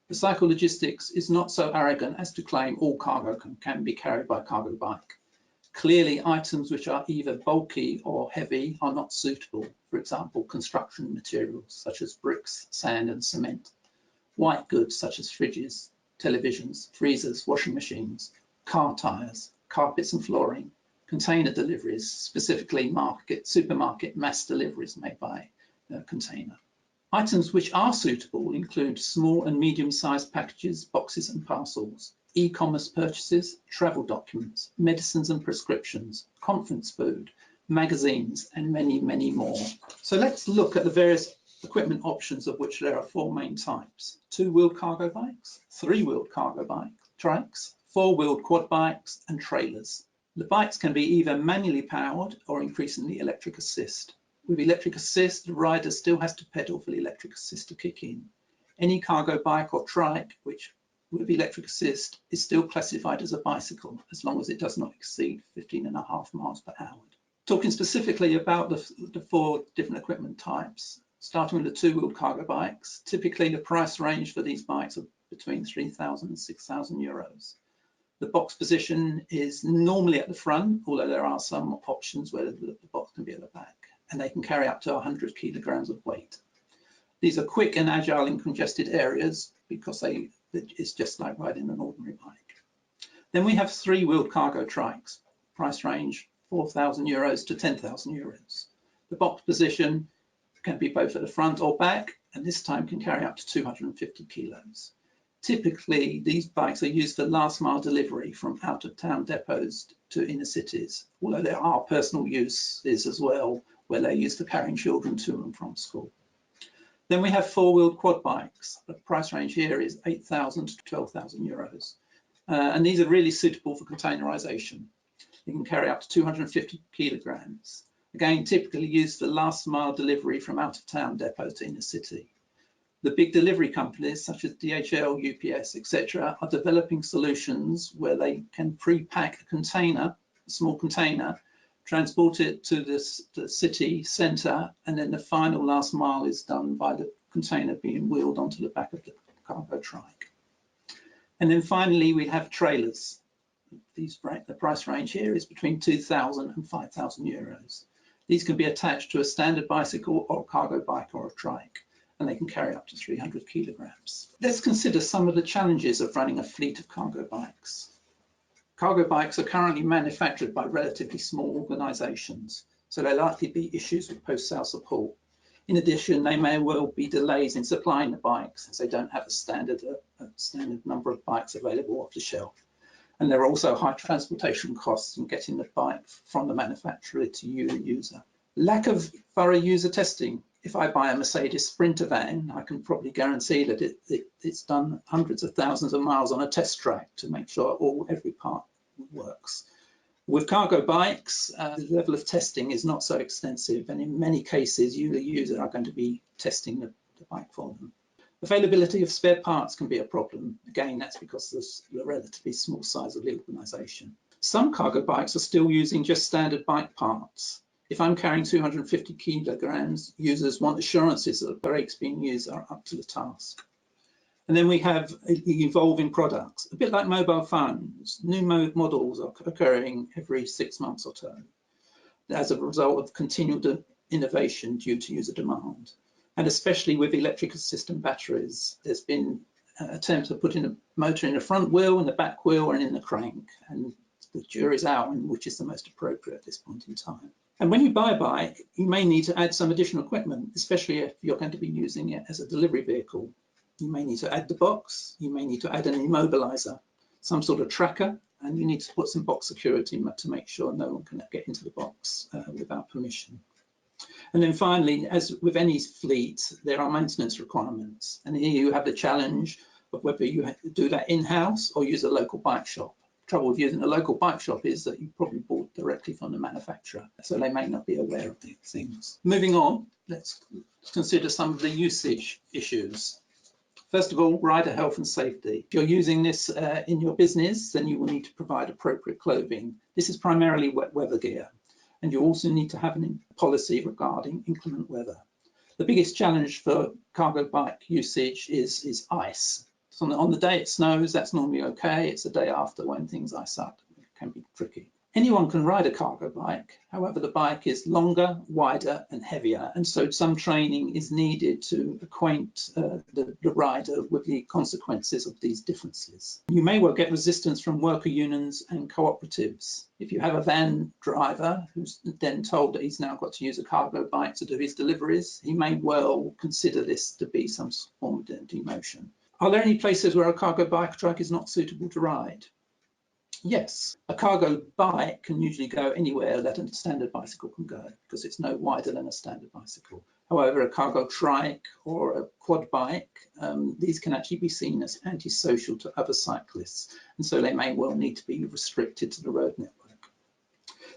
The Cyclelogistics is not so arrogant as to claim all cargo can be carried by cargo bike. Clearly, items which are either bulky or heavy are not suitable. For example, construction materials such as bricks, sand and cement. White goods such as fridges, televisions, freezers, washing machines, car tyres, carpets and flooring, container deliveries, specifically supermarket mass deliveries made by container. Items which are suitable include small and medium-sized packages, boxes and parcels, e-commerce purchases, travel documents, medicines and prescriptions, conference food, magazines, and many, many more. So let's look at the various equipment options, of which there are four main types: two-wheeled cargo bikes, three-wheeled cargo bike, trikes, four-wheeled quad bikes, and trailers. The bikes can be either manually powered or increasingly electric assist. With electric assist, the rider still has to pedal for the electric assist to kick in. Any cargo bike or trike which with electric assist is still classified as a bicycle as long as it does not exceed 15.5 miles per hour. Talking specifically about the four different equipment types, starting with the two-wheeled cargo bikes, typically the price range for these bikes are between 3,000 and 6,000 euros. The box position is normally at the front, although there are some options where the box can be at the back, and they can carry up to 100 kilograms of weight. These are quick and agile in congested areas because it's just like riding an ordinary bike. Then we have three-wheeled cargo trikes, price range 4,000 euros to 10,000 euros. The box position can be both at the front or back, and this time can carry up to 250 kilos. Typically, these bikes are used for last mile delivery from out of town depots to inner cities, although there are personal uses as well, where they're used for carrying children to and from school. Then we have four-wheeled quad bikes. The price range here is 8,000 to 12,000 euros. And these are really suitable for containerization. They can carry up to 250 kilograms. Again, typically used for last mile delivery from out of town depots to inner city. The big delivery companies such as DHL, UPS, etc. are developing solutions where they can pre-pack a container, a small container, transport it to the city centre, and then the final last mile is done by the container being wheeled onto the back of the cargo trike. And then finally, we have trailers. The price range here is between 2,000 and 5,000 euros. These can be attached to a standard bicycle or cargo bike or a trike, and they can carry up to 300 kilograms. Let's consider some of the challenges of running a fleet of cargo bikes. Cargo bikes are currently manufactured by relatively small organisations, so there likely be issues with post-sale support. In addition, there may well be delays in supplying the bikes as they don't have a standard number of bikes available off the shelf. And there are also high transportation costs in getting the bike from the manufacturer to you, the user. Lack of thorough user testing. If I buy a Mercedes Sprinter van, I can probably guarantee that it's done hundreds of thousands of miles on a test track to make sure every part works. With cargo bikes, the level of testing is not so extensive, and in many cases, you, the user, are going to be testing the bike for them. Availability of spare parts can be a problem. Again, that's because of the relatively small size of the organisation. Some cargo bikes are still using just standard bike parts. If I'm carrying 250 kilograms, users want assurances that the brakes being used are up to the task. And then we have evolving products, a bit like mobile phones. New models are occurring every 6 months or so as a result of continual innovation due to user demand. And especially with electric assistant batteries, there's been attempts to put in a motor in the front wheel, in the back wheel, and in the crank. And the jury's out on which is the most appropriate at this point in time. And when you buy a bike, you may need to add some additional equipment, especially if you're going to be using it as a delivery vehicle. You may need to add the box, you may need to add an immobilizer, some sort of tracker, and you need to put some box security to make sure no one can get into the box without permission. And then finally, as with any fleet, there are maintenance requirements. And here you have the challenge of whether you do that in-house or use a local bike shop. The trouble with using a local bike shop is that you probably bought directly from the manufacturer, so they may not be aware of these things. Moving on, let's consider some of the usage issues. First of all, rider health and safety. If you're using this in your business, then you will need to provide appropriate clothing. This is primarily wet weather gear. And you also need to have a policy regarding inclement weather. The biggest challenge for cargo bike usage is ice. So on the day it snows, that's normally okay. It's the day after when things ice up. It can be tricky. Anyone can ride a cargo bike. However, the bike is longer, wider and heavier. And so some training is needed to acquaint the rider with the consequences of these differences. You may well get resistance from worker unions and cooperatives. If you have a van driver who's then told that he's now got to use a cargo bike to do his deliveries, he may well consider this to be some form of demotion. Are there any places where a cargo bike track is not suitable to ride? Yes, a cargo bike can usually go anywhere that a standard bicycle can go because it's no wider than a standard bicycle. However, a cargo trike or a quad bike, these can actually be seen as antisocial to other cyclists, and so they may well need to be restricted to the road network.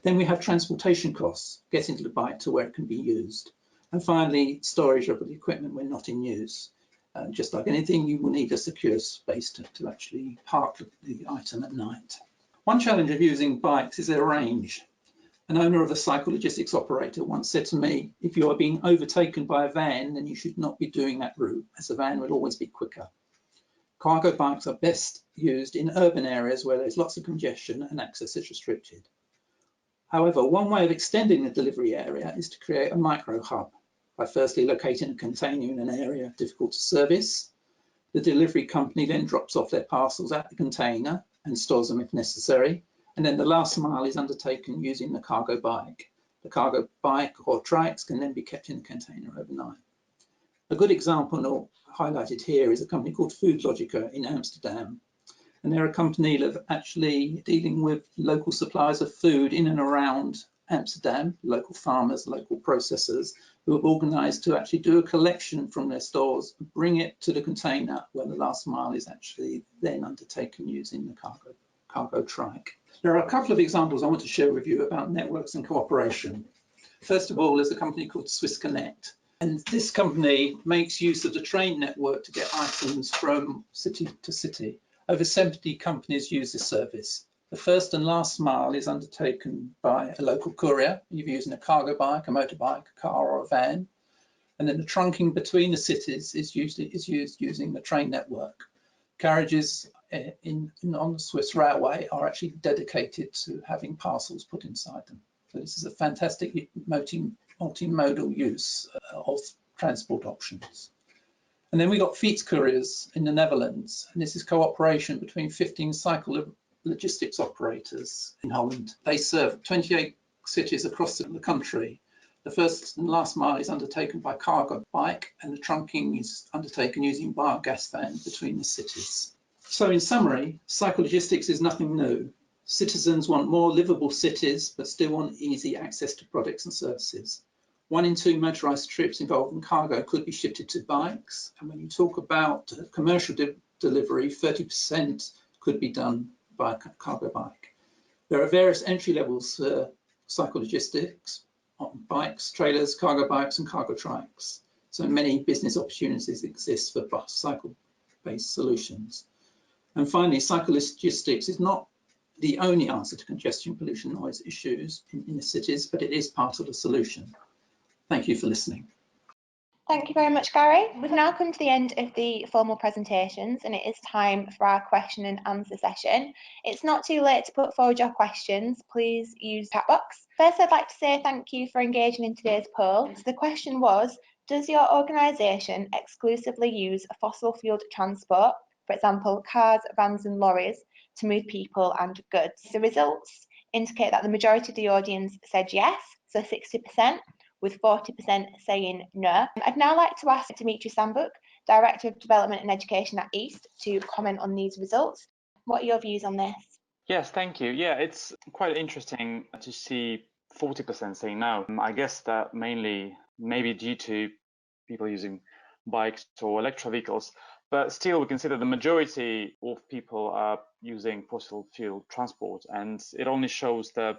Then we have transportation costs, getting the bike to where it can be used. And finally, storage of the equipment when not in use. Just like anything, you will need a secure space to actually park the item at night. One challenge of using bikes is their range. An owner of a cyclelogistics operator once said to me, if you are being overtaken by a van, then you should not be doing that route, as the van will always be quicker. Cargo bikes are best used in urban areas where there's lots of congestion and access is restricted. However, one way of extending the delivery area is to create a micro hub by firstly locating a container in an area difficult to service. The delivery company then drops off their parcels at the container and stores them if necessary. And then the last mile is undertaken using the cargo bike. The cargo bike or trikes can then be kept in the container overnight. A good example highlighted here is a company called Foodlogica in Amsterdam. And they're a company that actually dealing with local suppliers of food in and around Amsterdam, local farmers, local processors, who have organised to actually do a collection from their stores, bring it to the container where the last mile is actually then undertaken using the cargo trike. There are a couple of examples I want to share with you about networks and cooperation. First of all, there's a company called Swiss Connect. And this company makes use of the train network to get items from city to city. Over 70 companies use this service. The first and last mile is undertaken by a local courier, either using a cargo bike, a motorbike, a car or a van. And then the trunking between the cities is used using the train network. Carriages on the Swiss railway are actually dedicated to having parcels put inside them. So this is a fantastic multimodal use of transport options. And then we got Fiets Couriers in the Netherlands, and this is cooperation between 15 cyclelogistics operators in Holland. They serve 28 cities across the country. The first and last mile is undertaken by cargo bike, and the trunking is undertaken using biogas van between the cities. So in summary, cyclelogistics is nothing new. Citizens want more livable cities, but still want easy access to products and services. 1 in 2 motorised trips involving cargo could be shifted to bikes. And when you talk about commercial delivery, 30% could be done by a cargo bike. There are various entry levels for cyclelogistics, bikes, trailers, cargo bikes and cargo trikes. So many business opportunities exist for cycle-based solutions. And finally, cyclelogistics is not the only answer to congestion, pollution, noise issues in the cities, but it is part of the solution. Thank you for listening. Thank you very much, Gary. We've now come to the end of the formal presentations and it is time for our question and answer session. It's not too late to put forward your questions. Please use the chat box. First, I'd like to say thank you for engaging in today's poll. So the question was, does your organisation exclusively use fossil fueled transport, for example, cars, vans and lorries, to move people and goods? The results indicate that the majority of the audience said yes, so 60%. With 40% saying no. I'd now like to ask Dimitri Sambuk, Director of Development and Education at East, to comment on these results. What are your views on this? Yes, thank you. Yeah, it's quite interesting to see 40% saying no. I guess that mainly maybe due to people using bikes or electric vehicles, but still we consider the majority of people are using fossil fuel transport, and it only shows the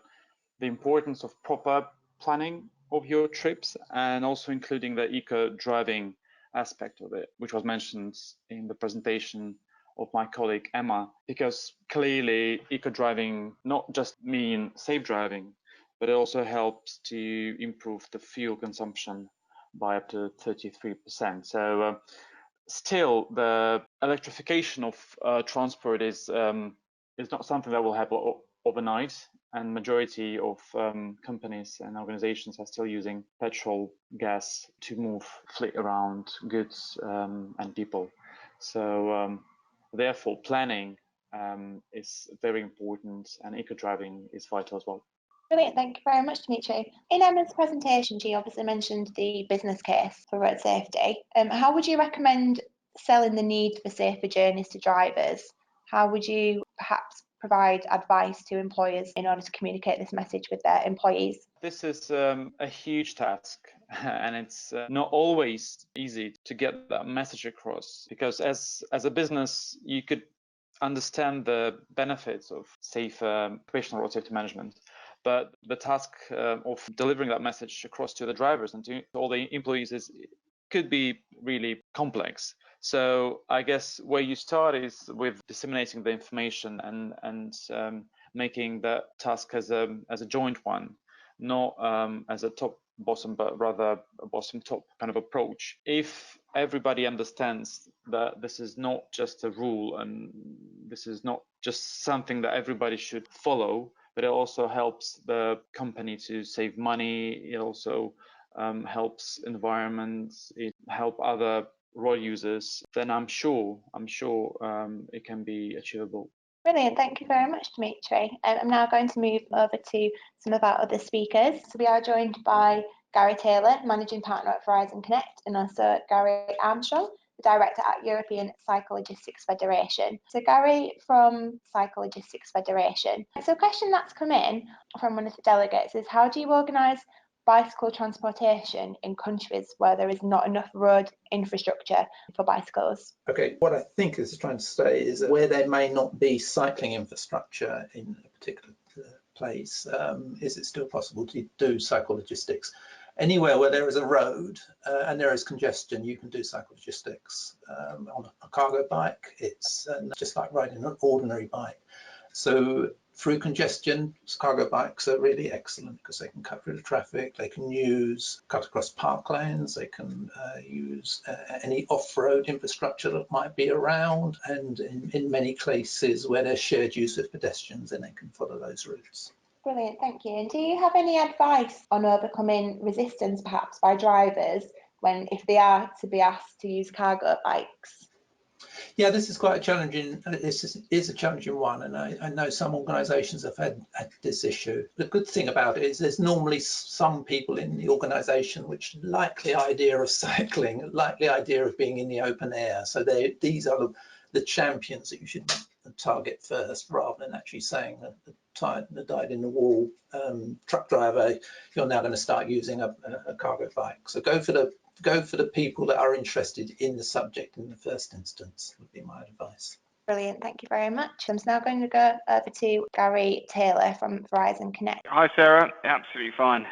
importance of proper planning of your trips and also including the eco-driving aspect of it, which was mentioned in the presentation of my colleague Emma, because clearly eco-driving not just mean safe driving, but it also helps to improve the fuel consumption by up to 33%. So still the electrification of transport is not something that will happen overnight, and majority of companies and organizations are still using petrol, gas to move fleet around goods and people. So therefore, planning is very important, and eco-driving is vital as well. Brilliant, thank you very much, Dimitri. In Emma's presentation, she obviously mentioned the business case for road safety. How would you recommend selling the need for safer journeys to drivers? How would you perhaps provide advice to employers in order to communicate this message with their employees? This is a huge task, and it's not always easy to get that message across, because as a business, you could understand the benefits of safer occupational road safety management. But the task of delivering that message across to the drivers and to all the employees could be really complex. So I guess where you start is with disseminating the information and making that task as a joint one, not as a top bottom, but rather a bottom top kind of approach. If everybody understands that this is not just a rule and this is not just something that everybody should follow, but it also helps the company to save money. It also helps environment. It helps other road users. Then I'm sure it can be achievable. Brilliant, thank you very much, Dimitri. I'm now going to move over to some of our other speakers. So we are joined by Gary Taylor, Managing Partner at Verizon Connect, and also Gary Armstrong, the Director at European Cyclelogistics Federation. So Gary from Cyclelogistics Federation. So a question that's come in from one of the delegates is, how do you organise bicycle transportation in countries where there is not enough road infrastructure for bicycles? Okay, what I think is trying to say is that where there may not be cycling infrastructure in a particular place, is it still possible to do cyclelogistics? Anywhere where there is a road and there is congestion, you can do cyclelogistics. On a cargo bike, it's just like riding an ordinary bike. So through congestion, cargo bikes are really excellent because they can cut through the traffic, they can cut across park lanes, they can use any off-road infrastructure that might be around, and in many places where there's shared use of pedestrians, then they can follow those routes. Brilliant, thank you. And do you have any advice on overcoming resistance perhaps by drivers if they are to be asked to use cargo bikes? Yeah, this is quite a challenging. This is a challenging one, and I know some organisations have had this issue. The good thing about it is there's normally some people in the organisation which like the idea of cycling, like the idea of being in the open air. So these are the champions that you should target first, rather than actually saying that the dyed-in-the-wall truck driver, you're now going to start using a cargo bike. So go for the people that are interested in the subject in the first instance, would be my advice. Brilliant, thank you very much. I'm now going to go over to Gary Taylor from Verizon Connect. Hi, Sarah. Absolutely fine.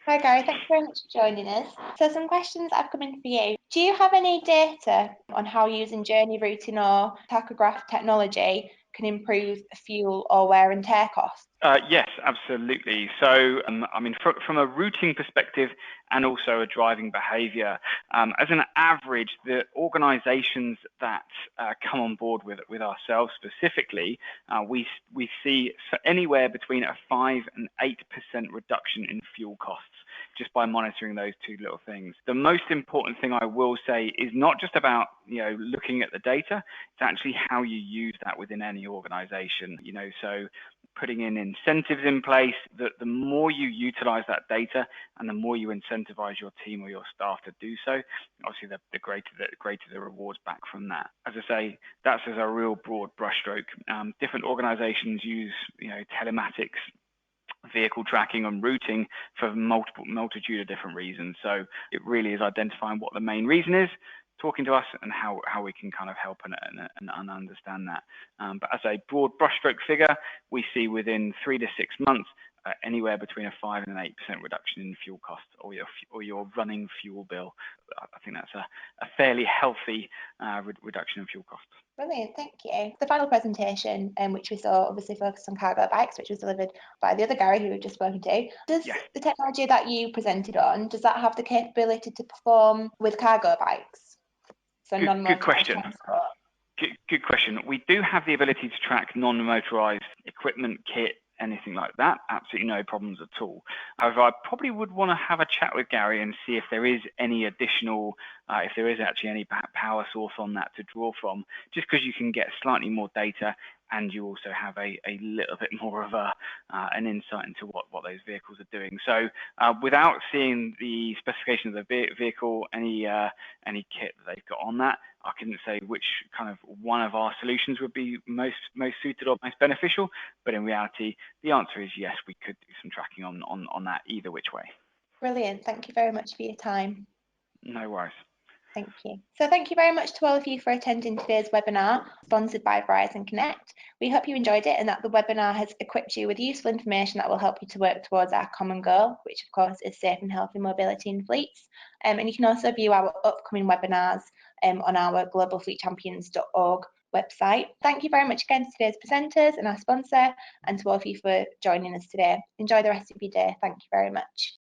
Hi, Gary. Thanks very much for joining us. So some questions have come in for you. Do you have any data on how using journey routing or tachograph technology can improve fuel or wear and tear costs? Yes, absolutely. So, I mean, from a routing perspective and also a driving behaviour, as an average, the organisations that come on board with ourselves specifically, we see anywhere between a 5 and 8% reduction in fuel costs just by monitoring those two little things. The most important thing I will say is not just about looking at the data; it's actually how you use that within any organisation. So putting in incentives in place, that the more you utilize that data and the more you incentivize your team or your staff to do so, obviously the greater the rewards back from that. As I say, that's as a real broad brushstroke. Different organizations use telematics, vehicle tracking and routing for multitude of different reasons. So it really is identifying what the main reason is, talking to us, and how we can kind of help and understand that. But as a broad brushstroke figure, we see within 3 to 6 months anywhere between a 5 and an 8% reduction in fuel costs or your running fuel bill. I think that's a fairly healthy reduction in fuel costs. Brilliant, thank you. The final presentation, which we saw obviously focused on cargo bikes, which was delivered by the other Gary who we've just spoken to. Does the technology that you presented on, does that have the capability to perform with cargo bikes? So good question. Transport? Good question. We do have the ability to track non-motorized equipment, kit, anything like that. Absolutely no problems at all. However, I probably would want to have a chat with Gary and see if there is any additional, if there is actually any power source on that to draw from, just because you can get slightly more data and you also have a little bit more of an insight into what those vehicles are doing. So without seeing the specification of the vehicle, any kit that they've got on that, I couldn't say which kind of one of our solutions would be most suited or most beneficial, but in reality, the answer is yes, we could do some tracking on that either which way. Brilliant. Thank you very much for your time. No worries. Thank you. So thank you very much to all of you for attending today's webinar sponsored by Verizon Connect. We hope you enjoyed it and that the webinar has equipped you with useful information that will help you to work towards our common goal, which of course is safe and healthy mobility in fleets. And you can also view our upcoming webinars on our globalfleetchampions.org website. Thank you very much again to today's presenters and our sponsor, and to all of you for joining us today. Enjoy the rest of your day. Thank you very much.